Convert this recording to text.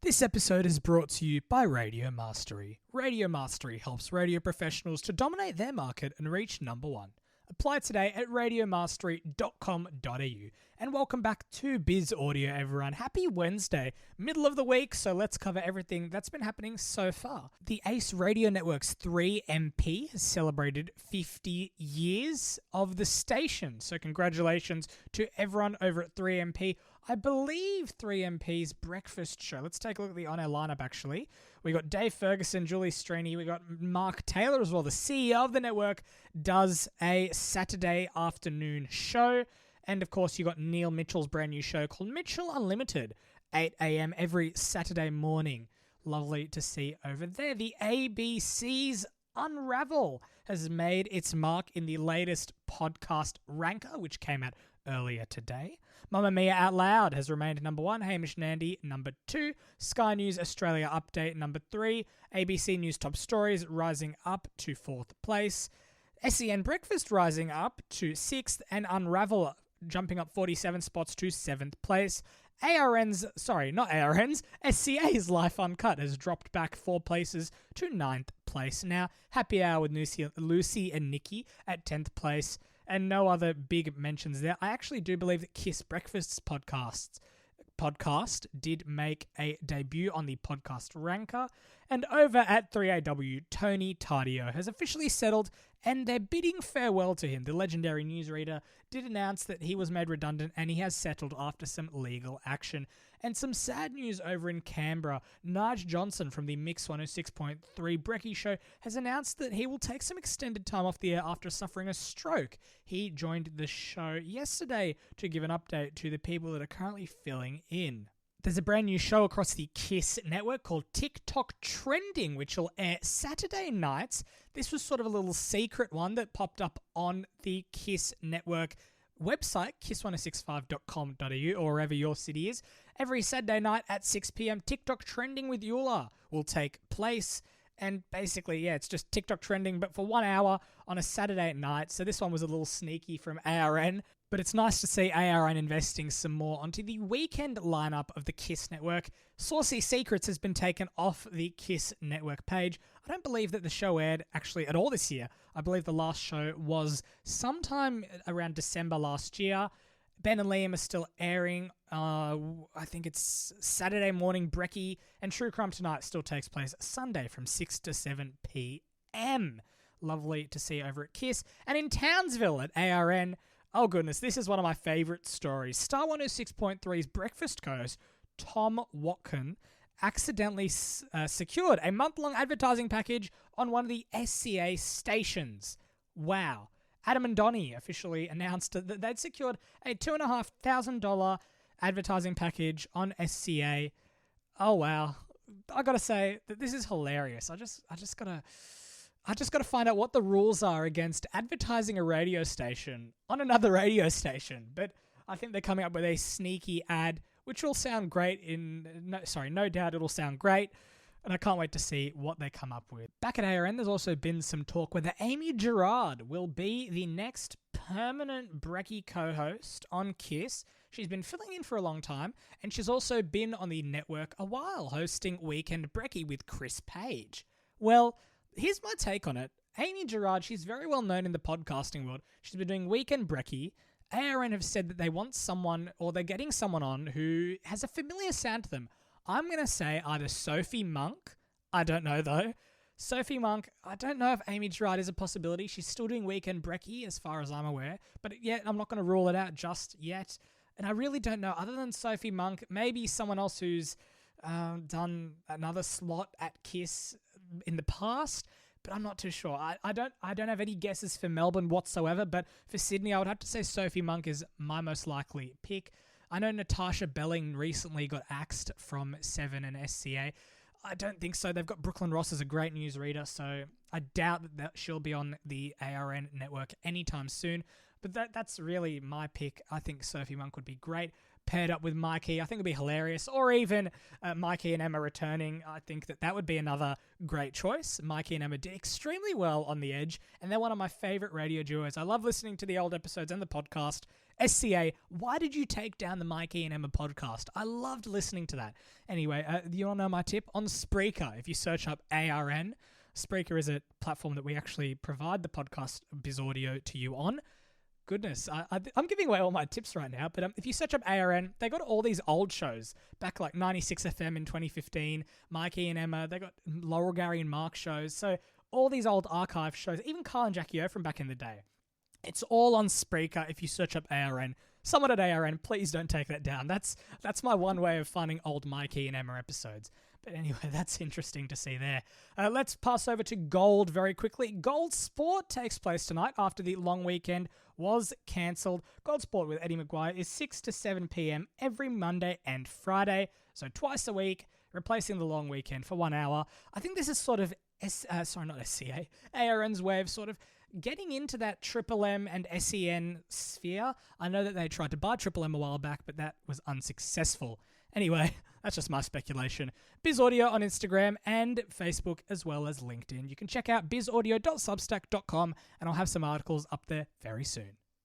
This episode is brought to you by Radio Mastery. Radio Mastery helps radio professionals to dominate their market and reach number one. Apply today at radiomastery.com.au. And welcome back to Biz Audio, everyone. Happy Wednesday, middle of the week, so let's cover everything that's been happening so far. The ACE Radio Network's 3MP has celebrated 50 years of the station, so congratulations to everyone over at 3MP. I believe 3MP's breakfast show. Let's take a look at the on-air lineup, actually. We got Dave Ferguson, Julie Strini. We got Mark Taylor as well. The CEO of the network does a Saturday afternoon show. And, of course, you got Neil Mitchell's brand new show called Mitchell Unlimited, 8 a.m. every Saturday morning. Lovely to see over there. The ABC's Unravel has made its mark in the latest podcast ranker, which came out earlier today. Mamma Mia Out Loud has remained number 1. Hamish and Andy, number 2. Sky News Australia Update, number 3. ABC News Top Stories rising up to 4th place. SEN Breakfast rising up to 6th. And Unravel jumping up 47 spots to 7th place. SCA's Life Uncut has dropped back 4 places to 9th place. Now, Happy Hour with Lucy and Nikki at 10th place. And no other big mentions there. I actually do believe that KIIS Breakfast's podcast did make a debut on the podcast ranker. And over at 3AW, Tony Tardio has officially settled and they're bidding farewell to him. The legendary newsreader did announce that he was made redundant and he has settled after some legal action. And some sad news over in Canberra. Nige Johnson from the Mix 106.3 Brekkie Show has announced that he will take some extended time off the air after suffering a stroke. He joined the show yesterday to give an update to the people that are currently filling in. There's a brand new show across the KIIS network called TikTok Trending, which will air Saturday nights. This was sort of a little secret one that popped up on the KIIS network website, kiis1065.com.au, or wherever your city is. Every Saturday night at 6 p.m, TikTok Trending with Eula will take place. And basically, it's just TikTok Trending, but for 1 hour on a Saturday night. So this one was a little sneaky from ARN. But it's nice to see ARN investing some more onto the weekend lineup of the KIIS network. Saucy Secrets has been taken off the KIIS network page. I don't believe that the show aired actually at all this year. I believe the last show was sometime around December last year. Ben and Liam are still airing. I think it's Saturday morning Brekkie. And True Crime Tonight still takes place Sunday from 6 to 7 p.m. Lovely to see over at KIIS. And in Townsville at ARN... oh goodness, this is one of my favourite stories. Star 106.3's breakfast co-host, Tom Watkin, accidentally secured a month-long advertising package on one of the SCA stations. Wow. Adam and Donnie officially announced that they'd secured a $2,500 advertising package on SCA. Oh wow. I gotta say that this is hilarious. I just gotta find out what the rules are against advertising a radio station on another radio station. But I think they're coming up with a sneaky ad, which will sound great no doubt it'll sound great. And I can't wait to see what they come up with. Back at ARN, there's also been some talk whether Amy Gerard will be the next permanent Brekkie co-host on KIIS. She's been filling in for a long time, and she's also been on the network a while, hosting Weekend Brekkie with Chris Page. Well, here's my take on it. Amy Gerard, she's very well known in the podcasting world. She's been doing Weekend Brekkie. ARN have said that they want someone, or they're getting someone on who has a familiar sound to them. I'm going to say either Sophie Monk. I don't know, though. Sophie Monk, I don't know if Amy Gerard is a possibility. She's still doing Weekend Brekkie, as far as I'm aware. But yet, I'm not going to rule it out just yet. And I really don't know. Other than Sophie Monk, maybe someone else who's done another slot at KIIS in the past, but I'm not too sure. I don't have any guesses for Melbourne whatsoever, but for Sydney, I would have to say Sophie Monk is my most likely pick. I know Natasha Belling recently got axed from 7 and SCA. I don't think so. They've got Brooklyn Ross as a great newsreader, so I doubt that she'll be on the ARN network anytime soon. But that's really my pick. I think Sophie Monk would be great. Paired up with Mikey, I think it would be hilarious. Or even Mikey and Emma returning. I think that would be another great choice. Mikey and Emma did extremely well on The Edge, and they're one of my favourite radio duos. I love listening to the old episodes and the podcast SCA, why did you take down the Mikey and Emma podcast? I loved listening to that. Anyway, you all know my tip on Spreaker. If you search up ARN, Spreaker is a platform that we actually provide the podcast Biz Audio to you on. Goodness, I'm giving away all my tips right now, but if you search up ARN, they got all these old shows back like 96 FM in 2015, Mikey and Emma, they got Laurel, Gary and Mark shows, so all these old archive shows, even Carl and Jackie O from back in the day. It's all on Spreaker if you search up ARN. Someone at ARN, please don't take that down. That's my one way of finding old Mikey and Emma episodes. But anyway, that's interesting to see there. Let's pass over to Gold very quickly. Gold Sport takes place tonight after the long weekend was cancelled. Gold Sport with Eddie McGuire is 6 to 7 p.m. every Monday and Friday, so twice a week, replacing the long weekend for 1 hour. I think this is sort of, ARN's way of sort of getting into that Triple M and SEN sphere. I know that they tried to buy Triple M a while back, but that was unsuccessful. Anyway, that's just my speculation. Biz Audio on Instagram and Facebook as well as LinkedIn. You can check out bizaudio.substack.com and I'll have some articles up there very soon.